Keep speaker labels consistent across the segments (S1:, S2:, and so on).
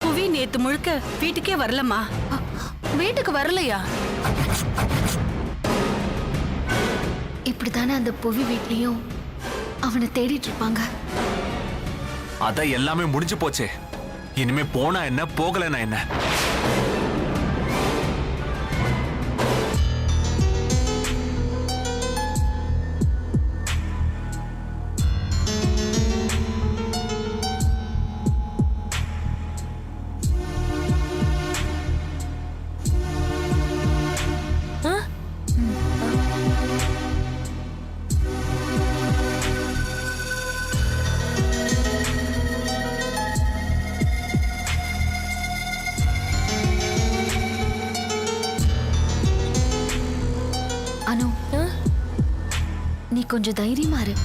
S1: புவி நேத்து முழுக்க வீட்டுக்கே வரலம்மா.
S2: வீட்டுக்கு வரலையா? இப்படித்தானே அந்த புவி வீட்லயும் அவனை தேடிட்டு இருப்பாங்க.
S3: அத எல்லாமே முடிஞ்சு போச்சே. இனிமே போனா என்ன, போகலனா என்ன?
S2: அனு, நீ கொஞ்சம் தைரியமா இரு.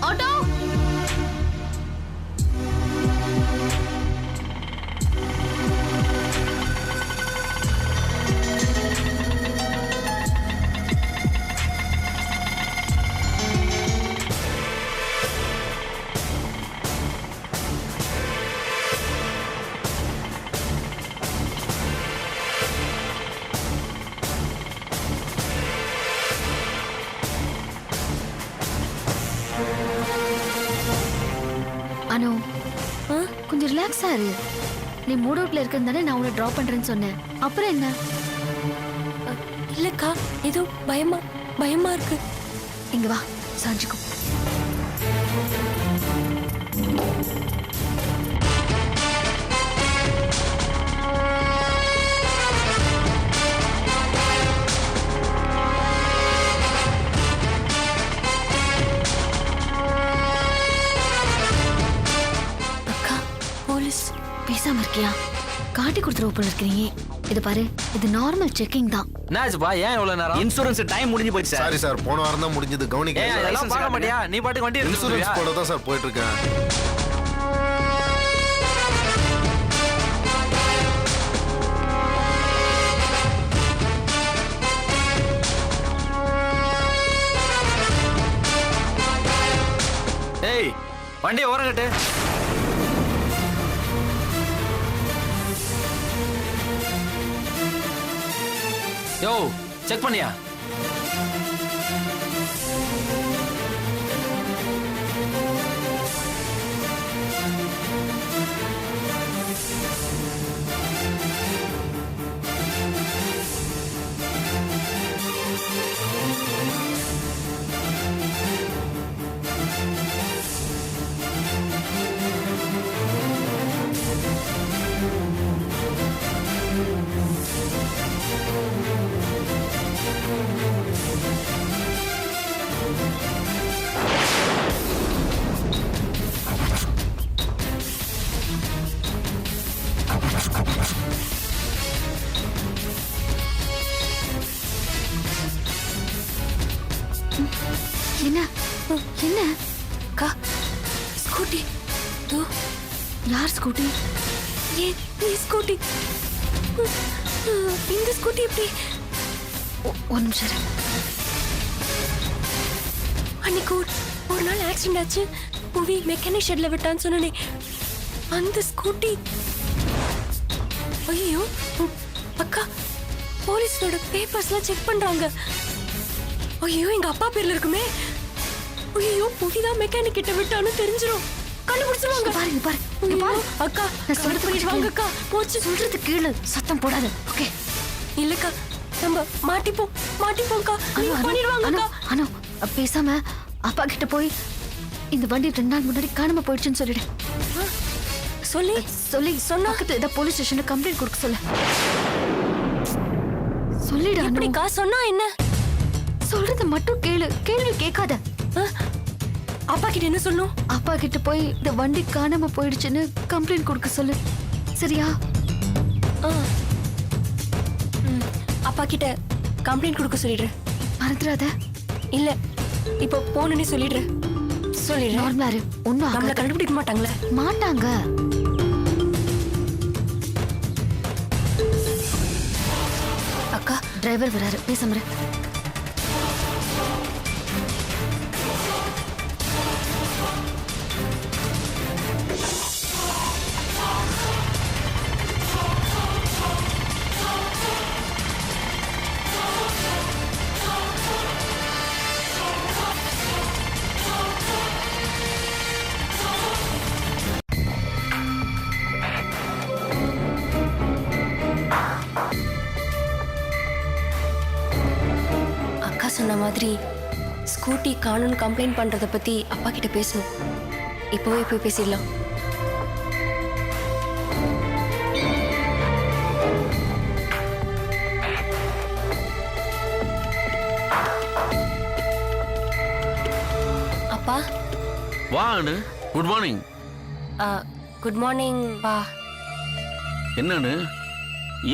S2: ஆட்டோ! அனு, கொஞ்சம் ரிலாக்ஸா இரு. நீ மூட் அவுட்ல இருக்கறதானே நான் உன்னை டிராப் பண்றேன்னு சொன்னேன். அப்புறம் என்ன?
S4: இல்லக்கா, ஏதோ பயமா இருக்கு.
S2: இங்க வா, சாஞ்சுக்கோ. பேசாம இருக்கியா? காட்டி கொடுத்துருவ போல இருக்கிறீங்க. இது பாரு, இது நார்மல் செக்கிங் தான்.
S5: என்னாச்சுப்பா, ஏன் இவ்வளவு நேரம்? இன்சூரன்ஸ் டைம் முடிஞ்சு போச்சு சார்.
S6: சாரி சார், போன வாரம் தான் முடிஞ்சது. கவனிக்க
S5: அதெல்லாம் பார்க்க மாட்டியா? நீ பாட்டுக்கு வண்டி
S6: இன்சூரன்ஸ் போட தான் சார் போயிட்டு இருக்கேன்.
S5: ஏய், வண்டியை ஓரம் கட்டு. யோ, செக் பண்ணியா?
S2: என்ன என்ன?
S4: அக்கா, ஸ்கூட்டி.
S2: யார் ஸ்கூட்டி?
S4: நீ ஸ்கூட்டி. இந்த ஸ்கூட்டி எப்படி?
S2: ஒரு நிமிஷம் இரு.
S4: அன்னைக்கு ஒரு நாள் ஆக்சிடென்ட் ஆச்சு, புவி மெக்கானிக் ஷெட்ல விட்டான்னு சொன்னனே, அந்த ஸ்கூட்டி. ஐயோ அக்கா, போலீஸோட பேப்பர்ஸ்லாம் செக் பண்றாங்க. ஐயோ, எங்க அப்பா பேர்ல இருக்குமே. ஐயோ, புவிதான் மெக்கானிக் கிட்ட விட்டான்னு தெரிஞ்சிரும். கண்டுபிடிச்சிருவாங்க.
S2: பாருங்க பாரு
S4: அக்கா,
S2: நான் சொல்றது
S4: வாங்க அக்கா. போச்சு.
S2: சொல்றது கேளு, சத்தம் போடாத. ஓகே?
S4: இல்லக்கா, நம்ம மாட்டிப்போம்க்கா. பண்ணிடுவாங்க.
S2: அனு, பேசாம அப்பா கிட்ட போய் இந்த வண்டி 2 நாள் முன்னாடி காணாம போயிடுச்சுன்னு சொல்லிடு. சொல்லி சொன்னா ஏதோ போலீஸ் ஸ்டேஷன்ல கம்ப்ளைண்ட் கொடுக்க சொல்லு. சொல்லிடு.
S4: எப்படிக்கா சொன்னா என்ன?
S2: சொல்றத மட்டும் கேளு, கேள்வி கேட்காத.
S4: அப்பா கிட்ட என்ன சொல்லணும்?
S2: அப்பா கிட்ட போய் இந்த வண்டி காணாம போயிடுச்சுன்னு கம்ப்ளைண்ட் கொடுக்க சொல்லு. சரியா?
S4: அப்பா கிட்ட கம்ப்ளைண்ட் கொடுக்க சொல்லிடுறேன்.
S2: மறந்துடாத.
S4: இல்ல, இப்போ போனே சொல்லிடுறேன்.
S2: நார்மலா இரு. ஒண்ணும்
S4: நம்மள கண்டுபிடிக்க மாட்டாங்களே.
S2: மாட்டாங்க. டிரைவர் வராரு, பேசாம.
S4: அக்கா சொன்ன மாதிரி ஸ்கூட்டி காணும்னு கம்ப்ளைண்ட் பண்றத பத்தி அப்பா கிட்ட பேசணும். இப்போவே போய் பேசிடலாம். அப்பா.
S7: வா அனு, குட் மார்னிங்.
S4: குட் மார்னிங் பா.
S7: என்னன்னு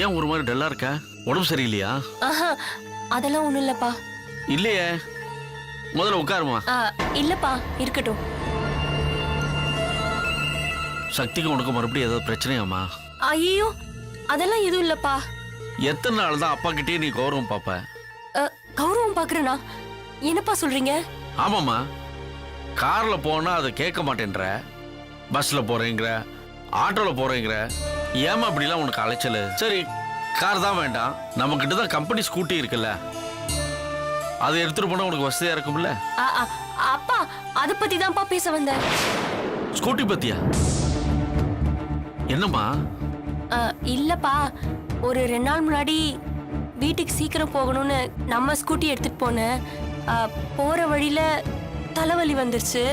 S7: ஏன் ஒரு மாதிரி டல்லா இருக்க? உடம்பு சரியில்லையா?
S4: ஆஹா, அதெல்லாம் ஒண்ணும் இல்லப்பா.
S7: இல்லையே, முதல்ல உட்காருமா.
S4: இல்லப்பா, இருக்கட்டும்.
S7: சக்திக்கு உனக்கு மறுபடியும் ஏதாவது பிரச்சனையாமா?
S4: ஐயோ, அதெல்லாம் எதுவும் இல்லப்பா.
S7: எத்தனை நாள் தான் அப்பா கிட்டே நீ கௌரவம் பாப்ப?
S4: கௌரவம் பாக்குறேனா? என்னப்பா சொல்றீங்க?
S7: ஆமாம்மா, கார்ல போனா அதை கேட்க மாட்டேன்ற, பஸ்ல போறேங்கிற, ஆட்டோல போறேங்கிற, ஏமா அப்படிலாம் உனக்கு அலைச்சல்? சரி, கார் தான் வேண்டாம், நம்ம கிட்ட தான் கம்பெனி ஸ்கூட்டி இருக்குல்ல, அதை எடுத்துட்டு போனா உனக்கு வசதியா இருக்கும்ல.
S4: அப்பா, அத பத்தி தான்ப்பா பேச வந்தேன்.
S7: ஸ்கூட்டி பத்தியா? என்னம்மா?
S4: இல்லப்பா, ஒரு 2 நாள் முன்னாடி வீட்டுக்கு சீக்கிரம் போகணும்னு நம்ம ஸ்கூட்டி எடுத்துட்டு போனேன். போற வழியில தலைவலி வந்துருச்சு.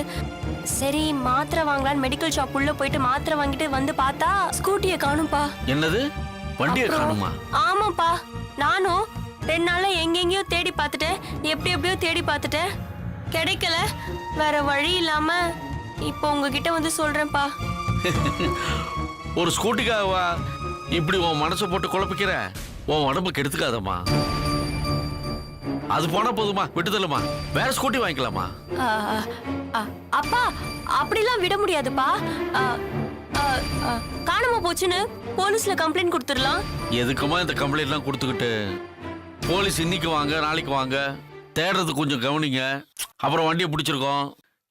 S4: சரி, மாத்திரை வாங்கலான்னு மெடிக்கல் ஷாப் உள்ள போயிட்டு மாத்திரை வாங்கிட்டு வந்து பார்த்தா ஸ்கூட்டியை காணும்பா.
S7: என்னது, வண்டியை காணுமா?
S4: ஆமாப்பா, நானும் 2 நாள்ல எங்கெங்கயோ தேடி பார்த்துட்டேன், எப்படியோ தேடி பார்த்துட்டேன், கிடைக்கல. வேற வழி இல்லாம இப்போ உங்ககிட்ட வந்து சொல்றேன்ப்பா.
S7: ஒரு ஸ்கூட்டிக்காகவா இப்படி உன் மனசை போட்டு குழப்பிக்கிற? உன் உடம்பு கெடுத்துக்காதம்மா. அது போனா போதுமா, விட்டுதலுமா, வேற ஸ்கூட்டி வாங்கிக்கலாமா?
S4: அப்பா, அப்படிலாம் விட முடியாதுப்பா. காணாம போச்சுன்னு போலீஸ்ல கம்ப்ளைண்ட் கொடுத்துடலாம்.
S7: எதுக்குமா இந்த கம்ப்ளைண்ட் எல்லாம் கொடுத்துக்கிட்டு? போலீஸ் இன்னைக்கு வாங்க, நாளைக்கு வாங்க, தேடுறது கொஞ்சம் கவனிங்க. அப்புறம் வண்டியை பிடிச்சிருக்கோம்,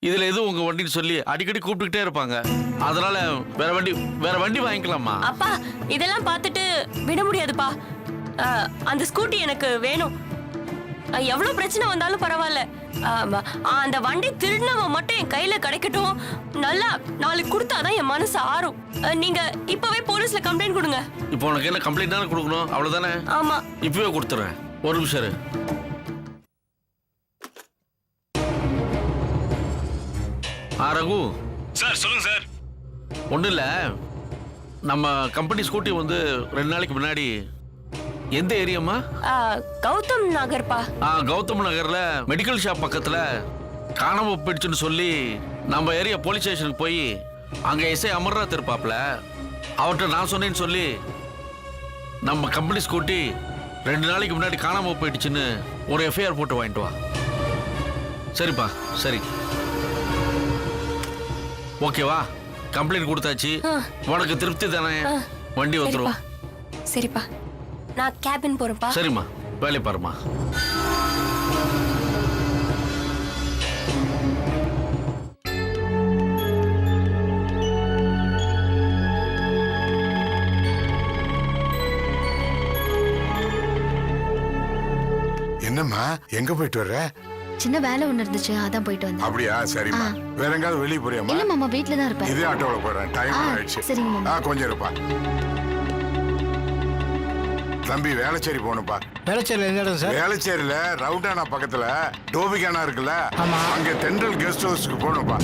S7: இதுல எதுவும் உங்க வண்டின்னு சொல்லி அடிக்கடி கூப்பிட்டுக்கிட்டே இருப்பாங்க. அதனால வேற வண்டி வாங்கிக்கலாமா?
S4: அப்பா, இதெல்லாம் பார்த்துட்டு விட முடியாதுப்பா. அந்த ஸ்கூட்டி எனக்கு வேணும். எவ்வளவு பிரச்சனை வந்தாலும் பரவாயில்ல, அந்த வண்டி திருடினவன் மட்டும் என் கையில கிடைக்கட்டும். நல்லா நாளைக்கு கொடுத்தாதான் என் மனசு ஆறும். நீங்க இப்பவே போலீஸ்ல கம்ப்ளைண்ட் கொடுங்க.
S7: இப்போ உனக்கு என்ன கம்ப்ளைண்ட் தானே கொடுக்கணும், அவ்வளவுதானே?
S4: ஆமா,
S7: இப்பவே கொடுத்துறேன். ஒரு நிமிஷம் இரு. ரகு
S3: சார், சொல்லுங்க சார்.
S7: ஒன்றும் இல்லை, நம்ம கம்பெனி ஸ்கூட்டி வந்து 2 நாளைக்கு முன்னாடி எந்த ஏரியாமா?
S4: கௌதம் நகர்ப்பா.
S7: கௌதம் நகர்ல மெடிக்கல் ஷாப் பக்கத்துல காணாம போயிடுச்சுன்னு சொல்லி நம்ம ஏரியா போலீஸ் ஸ்டேஷனுக்கு போய் அங்க எஸ்ஐ அமர்நாத் இருப்பாப்ல, அவர்கிட்ட நான் சொன்னேன்னு சொல்லி நம்ம கம்பெனி ஸ்கூட்டி 2 நாளைக்கு முன்னாடி காணாம போயிடுச்சுன்னு ஒரு எஃப்ஐஆர் போட்டு வாங்கிட்டு வா. சரிப்பா, சரி, ஓகேவா? கம்ப்ளைண்ட் கொடுத்தாச்சு, உனக்கு திருப்தி தானே? வண்டி வந்துடும்.
S4: சரிப்பா, நான் கேபின் போறேன்ப்பா.
S7: சரிம்மா, வேலை பாருமா.
S8: என்னம்மா, எங்க போயிட்டு வர்ற?
S2: சின்ன வேலை ஒண்ணு இருந்துச்சு, அதான் போயிட்டு வந்தேன்.
S8: அப்படியா? சரிம்மா. வேற எங்காவது வெளியே போறியாமா?
S2: இல்ல மாமா, வீட்ல தான் இருப்பேன்.
S8: இதே ஆட்டோல போறேன், டைம் ஆயிடுச்சு.
S2: சரிங்க மாமா.
S8: கொஞ்சம் இருப்பா. தம்பி, வேளச்சேரி போகணும்ப்பா.
S9: வேளச்சேரியில எந்த இடம் சார்?
S8: வேளச்சேரியில ரவுண்டானா பக்கத்துல டோபிகானா இருக்குல்ல, அங்க தென்றல் கெஸ்ட் ஹவுஸ்க்கு போகணும்ப்பா.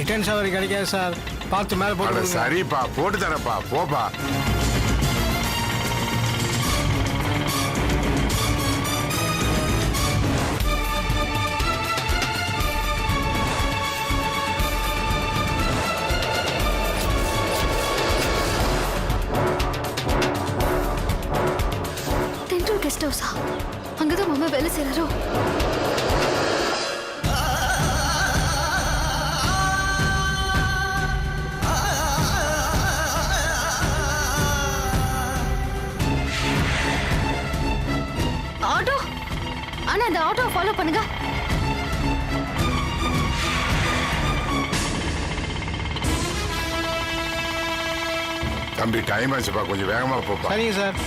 S9: ரிட்டர்ன் சவாரி கிடைக்காது சார், பார்த்து மேல போட்டு.
S8: சரிப்பா, போட்டு தரப்பா, போப்பா.
S2: தென்றல் கெஸ்ட் ஹவுஸா? அங்கதான் மாமா வேலை செய்யறாரோ? பண்ணுங்க.
S8: தம்பி டைம் ஆச்சுப்பா, கொஞ்சம் வேகமா போப்பா.
S9: சரிங்க சார்.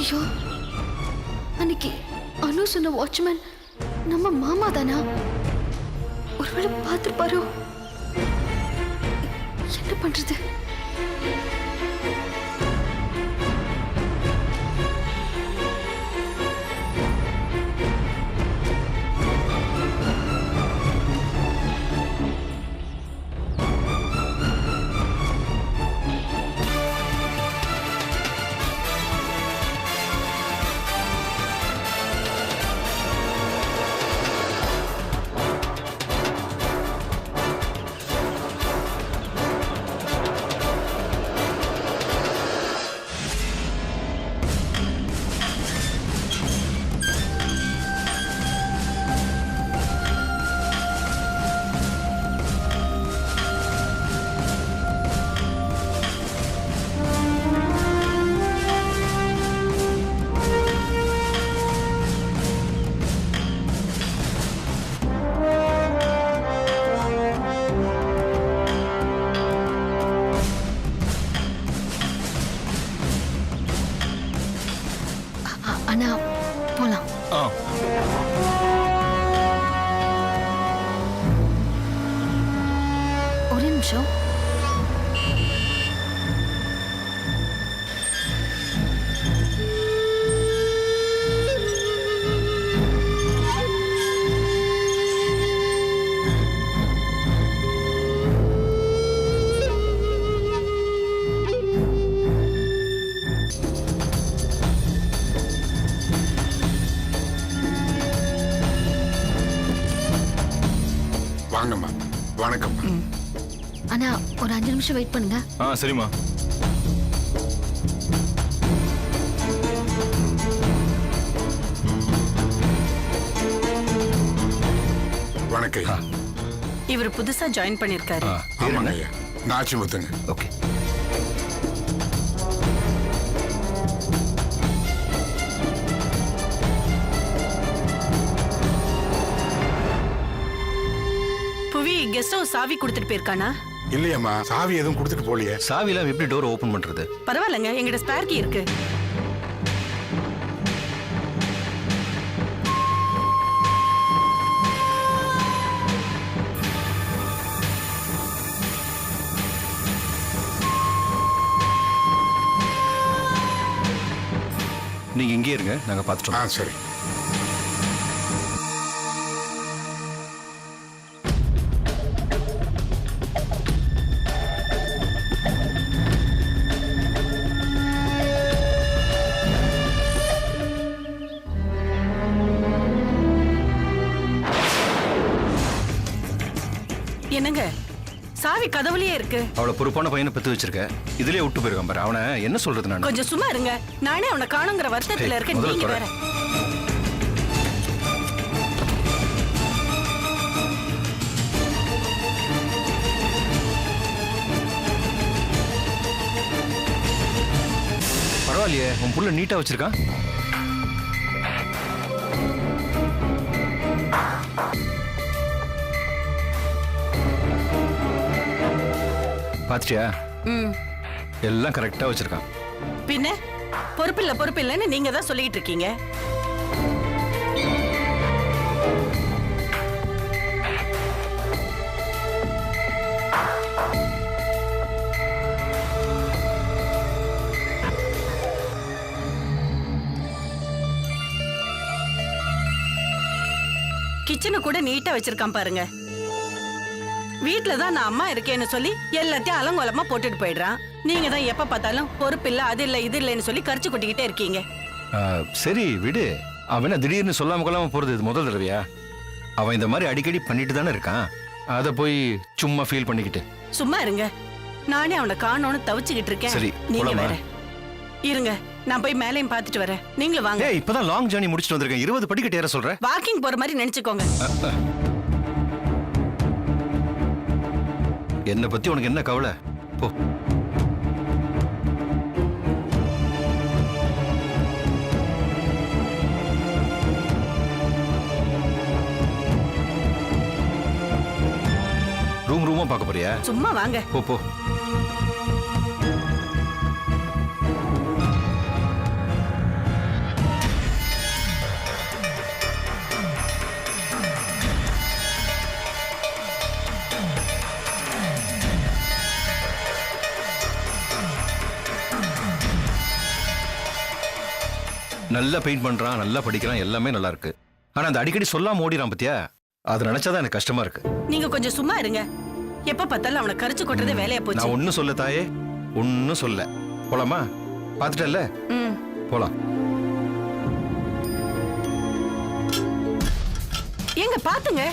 S2: ஐயோ, அன்னைக்கு அனு சொன்ன வாட்ச்மேன் நம்ம மாமா தானா? ஒருவேளை பார்த்துருப்பாரோ? என்ன பண்றது? அண்ணா போலாம். ஒரே நிமிஷம்.
S8: வாங்கம்மா. வணக்கம்.
S2: அண்ணா ஒரு 5 நிமிஷம் வெயிட் பண்ணுங்க.
S3: சரிம்மா.
S8: வணக்கம்.
S1: இவர் புதுசா ஜாயின் பண்ணிருக்காரு.
S8: ஆமாங்க ஐயா, நாச்சிமுத்துங்க.
S3: ஓகே.
S1: புவி கெஸ்ட் ஹவுஸ் சாவி கொடுத்துட்டு போயிருக்கானா?
S8: இல்லையம்மா, சாவி எதுவும் கொடுத்துட்டு போலியே.
S3: சாவிலாம் எப்படி டோர் ஓபன் பண்றது?
S1: பரவாயில்லைங்க, எங்கிட்ட ஸ்பேர் கீ இருக்கு.
S3: நீங்க இங்கே இருங்க, நாங்க பார்த்துட்டோம்.
S8: சரி.
S1: என்னங்க, சாவி கதவுலயே இருக்கு.
S3: அவளை பொறுப்பான பையனை பெத்து வச்சிருக்க, இதுலயே விட்டு போயிருக்கான் பாரு. அவனை என்ன சொல்றது? நான்
S1: கொஞ்சம் சும்மா இருங்க. நானே அவனை காணுங்கிற வருத்தத்துல இருக்கேன்.
S3: முதல்ல
S1: நீங்க
S3: தொட.
S1: வேற.
S3: பரவாயில்லையே, உன் புள்ள நீட்டா வச்சிருக்கான்.
S10: பாத்துட்டியா?
S1: ம்.
S10: எல்லாம் கரெக்டா வச்சிருக்கான்.
S1: பின்ன பொறுப்பில்லைன்னு நீங்க தான் சொல்லிட்டு இருக்கீங்க. கிச்சனை கூட நீட்டா வச்சிருக்கான் பாருங்க. வீட்டுல தான் நான் அம்மா இருக்கேன்னு சொல்லி எல்லாத்தையும் அலங்கோலமா போட்டுட்டு போயிடுறான். நீங்க தான் எப்ப பார்த்தாலும் பொறுப்பில்ல, அது இல்ல இது இல்லைன்னு சொல்லி கரிச்சு கொட்டிக்கிட்டே இருக்கீங்க.
S10: சரி விடு. அவன திடீர்னு சொல்லாம கொள்ளாம போறது இது முதல் தடவையா? அவன் இந்த மாதிரி அடிக்கடி பண்ணிட்டு தானே இருக்கான். அத போய் சும்மா ஃபீல் பண்ணிக்கிட்டு.
S1: சும்மா இருங்க. நானே அவனை காணோன்னு தவிச்சுக்கிட்டு இருக்கேன்.
S10: சரி,
S1: நீங்க
S10: போலாமா?
S1: வேற இருங்க. நான் போய் மேலையும் பார்த்துட்டு வரேன். நீங்களும் வாங்க.
S10: ஏய், இப்பதான் லாங் ஜர்னி முடிச்சிட்டு வந்திருக்கேன். 20 படிக்கட்டு ஏற சொல்ற?
S1: வாக்கிங் போற மாதிரி நினைச்சுக்கோங்க.
S10: என்ன பத்தி உனக்கு என்ன கவலை? போ. ரூமா பார்க்க போறியா?
S1: சும்மா வாங்க.
S10: போ போ. நல்லா பெயிண்ட் பண்றான், நல்லா படிக்கிறான், எல்லாமே நல்லா இருக்கு. ஆனா அந்த அடிக்கடி சொல்லாம ஓடிறான் பத்தியா? அது நினைச்சாதான் எனக்கு கஷ்டமா இருக்கு.
S1: நீங்க கொஞ்சம் சும்மா இருங்க. எப்ப பார்த்தாலும் அவனை கரிச்சு கொட்டுறதே வேலையா போச்சு.
S10: நான் ஒன்னும் சொல்ல தாயே, ஒன்னும் சொல்ல. போலாமா? பாத்துட்டல்ல? போலாம்.
S1: எங்க பாத்துங்க.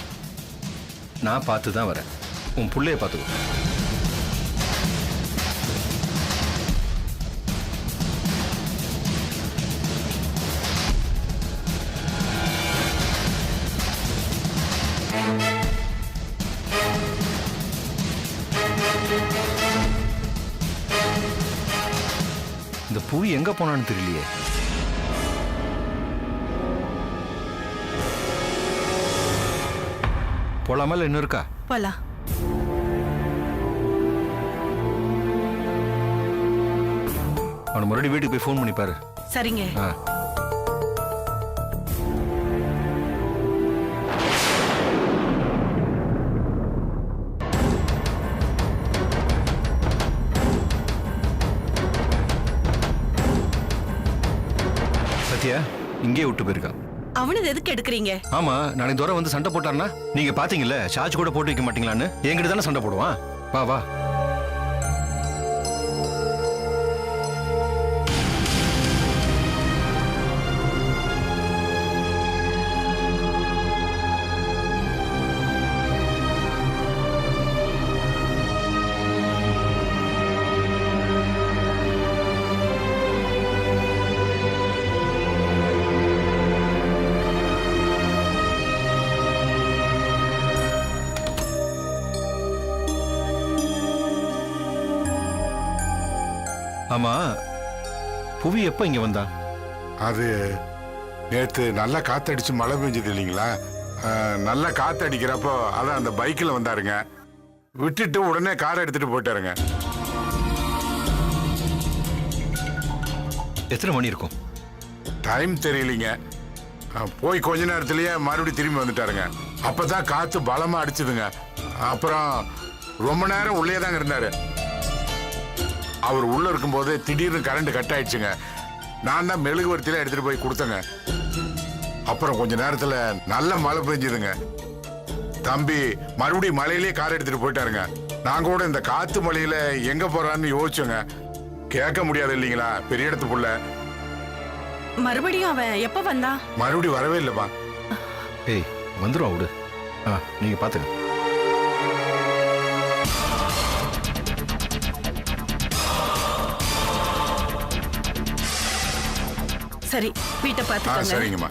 S10: நான் பார்த்து தான் வரேன். உன் புள்ளைய பாத்துக்கோ. இந்த புவி எங்க போனான்னு தெரியலையே. போலாமா இல்ல இன்னும் இருக்கா?
S1: போலாம்.
S10: அவனை மறுபடியும் வீட்டுக்கு போய் ஃபோன் பண்ணி பாரு.
S1: சரிங்க.
S10: சத்யா இங்கே விட்டு போயிருக்கான்.
S1: அவனது எதுக்கு எடுக்கிறீங்க?
S10: ஆமா, நாளைக்கு தூரம் வந்து சண்டை போட்டார்னா நீங்க பாத்தீங்கல்ல, சார்ஜ் கூட போட்டு வைக்க மாட்டீங்களான்னு என்கிட்ட தானே சண்டை போடுவான். வா வா. ஆமா, புவி எப்ப இங்க வந்தா?
S8: அது நேத்து நல்லா காத்தடிச்சு மழை பெஞ்சது இல்லைங்களா? நல்லா காத்தடிக்கிறப்போ அதான் அந்த பைக்கில் வந்தாருங்க. விட்டுட்டு உடனே காரை எடுத்துட்டு போயிட்டாருங்க.
S10: எத்தனை மணி இருக்கும்?
S8: டைம் தெரியலீங்க. போய் கொஞ்ச நேரத்திலேயே மறுபடியும் திரும்பி வந்துட்டாருங்க. அப்பதான் காத்து பலமா அடிச்சுதுங்க. அப்புறம் ரொம்ப நேரம் உள்ளே தாங்க இருந்தாரு. அவர் உள்ள இருக்கும்போது திடீர்னு கரண்ட் கட் ஆயிடுச்சுங்க. நான் தான் மெழுகுவர்த்தியில எடுத்துட்டு போய் கொடுத்தேங்க. அப்புறம் கொஞ்ச நேரத்துல நல்ல மழை பெஞ்சுதுங்க. தம்பி மறுபடியும் மலையிலேயே கார் எடுத்துட்டு போயிட்டாருங்க. நான் கூட இந்த காத்து மலையில எங்க போறான்னு யோசிச்சோங்க. கேட்க முடியாது இல்லைங்களா, பெரிய இடத்து புள்ள.
S1: மறுபடியும் அவன் எப்ப வந்தா?
S8: மறுபடியும் வரவே இல்லப்பா.
S10: ஏய், வந்துரும் விடு. நீங்க பாத்துங்க.
S1: சரி, வீட்டை பார்த்துக்கோங்க.
S8: சரிங்கம்மா.